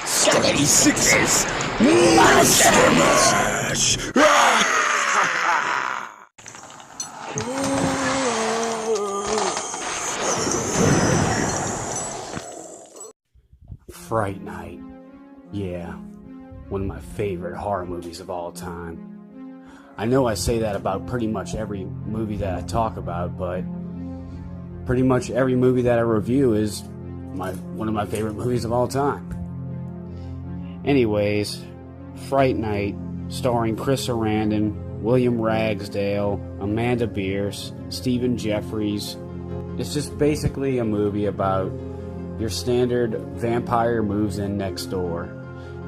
76's Monster Mash! Fright Night. Yeah, one of my favorite horror movies of all time. I know I say that about pretty much every movie that I talk about, but pretty much every movie that I review is one of my favorite movies of all time. Anyways, Fright Night, starring Chris Sarandon, William Ragsdale, Amanda Bierce, Stephen Jeffries. It's just basically a movie about your standard vampire moves in next door.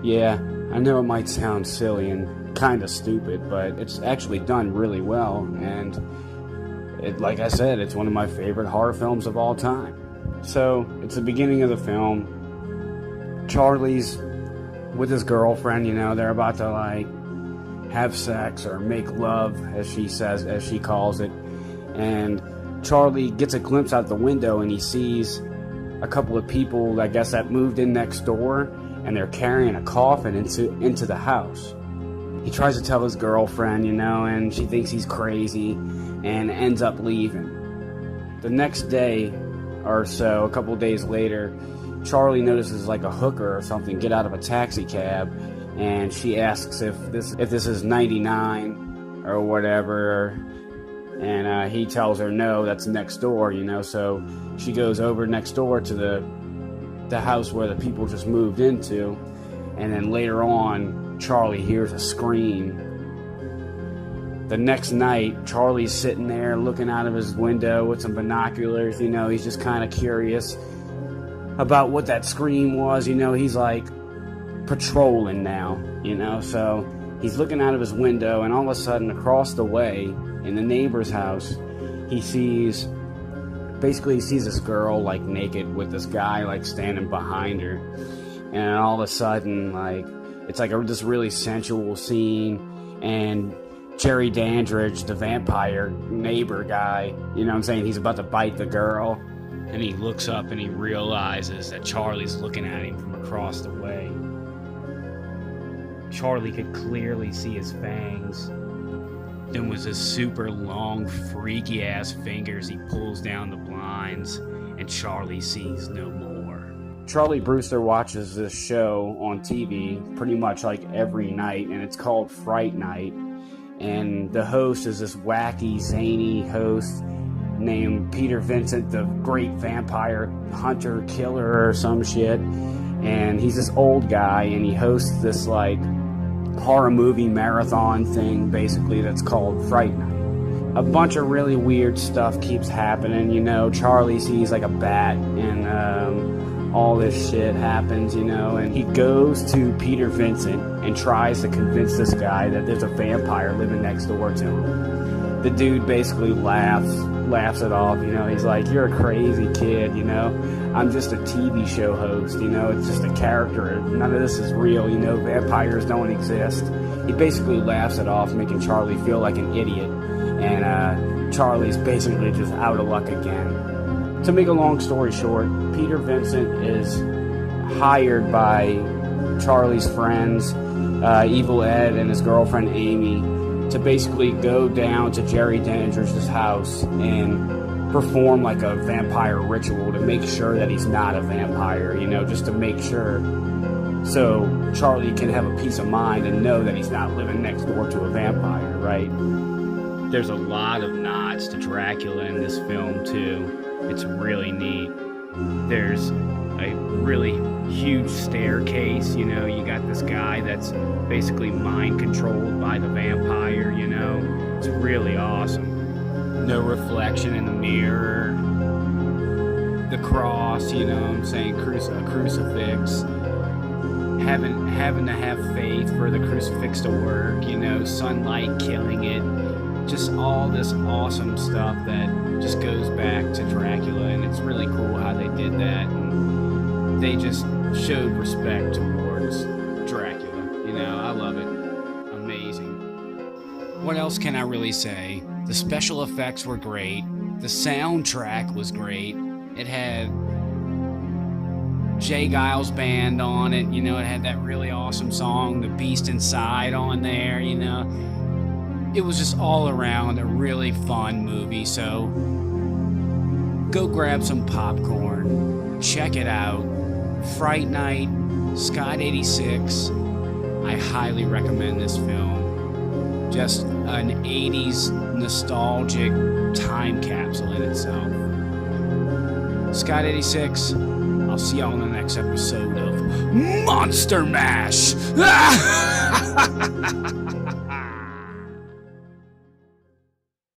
Yeah, I know it might sound silly and kind of stupid, but it's actually done really well, and like I said, it's one of my favorite horror films of all time. So, it's the beginning of the film. Charlie's with his girlfriend, they're about to have sex or make love, as she calls it, and Charlie gets a glimpse out the window and he sees a couple of people, I guess, that moved in next door, and they're carrying a coffin into the house. He tries to tell his girlfriend, and she thinks he's crazy and ends up leaving. The next day or so, a couple days later, Charlie notices a hooker or something get out of a taxi cab, and she asks if this is 99 or whatever, and he tells her no, that's next door, so she goes over next door to the house where the people just moved into, and then later on, Charlie hears a scream. The next night, Charlie's sitting there looking out of his window with some binoculars, he's just kind of curious about what that scream was, he's patrolling now, so he's looking out of his window, and all of a sudden across the way in the neighbor's house, he sees this girl naked with this guy standing behind her, and all of a sudden it's this really sensual scene, and Jerry Dandridge, the vampire neighbor guy, he's about to bite the girl, and he looks up and he realizes that Charlie's looking at him from across the way. Charlie could clearly see his fangs. Then with his super long, freaky ass fingers, he pulls down the blinds, and Charlie sees no more. Charlie Brewster watches this show on TV pretty much every night, and it's called Fright Night. And the host is this wacky, zany host named Peter Vincent, the great vampire hunter killer or some shit. And he's this old guy, and he hosts this horror movie marathon thing, basically, that's called Fright Night. A bunch of really weird stuff keeps happening, Charlie sees a bat, and all this shit happens, and he goes to Peter Vincent and tries to convince this guy that there's a vampire living next door to him. The dude basically laughs it off, he's like, "You're a crazy kid, I'm just a TV show host, it's just a character, none of this is real, vampires don't exist." He basically laughs it off, making Charlie feel like an idiot, and Charlie's basically just out of luck again. To make a long story short, Peter Vincent is hired by Charlie's friends, Evil Ed and his girlfriend Amy, to basically go down to Jerry Dandridge's house and perform a vampire ritual to make sure that he's not a vampire, just to make sure, so Charlie can have a peace of mind and know that he's not living next door to a vampire, right? There's a lot of nods to Dracula in this film too. It's really neat. There's a really huge staircase, you got this guy that's basically mind controlled by the vampire, it's really awesome. No reflection in the mirror, the cross, crucifix, having to have faith for the crucifix to work, sunlight killing it, just all this awesome stuff that just goes back to Dracula, and it's really cool how they did that, and they just showed respect towards Dracula. I love it. Amazing. What else can I really say? The special effects were great. The soundtrack was great. It had Jay Giles Band on it. You know, it had that really awesome song, The Beast Inside, on there. You know, it was just all around a really fun movie. So go grab some popcorn, check it out. Fright Night, Scott 86. I highly recommend this film. Just an 80s nostalgic time capsule in itself. Scott 86, I'll see y'all in the next episode of Monster Mash!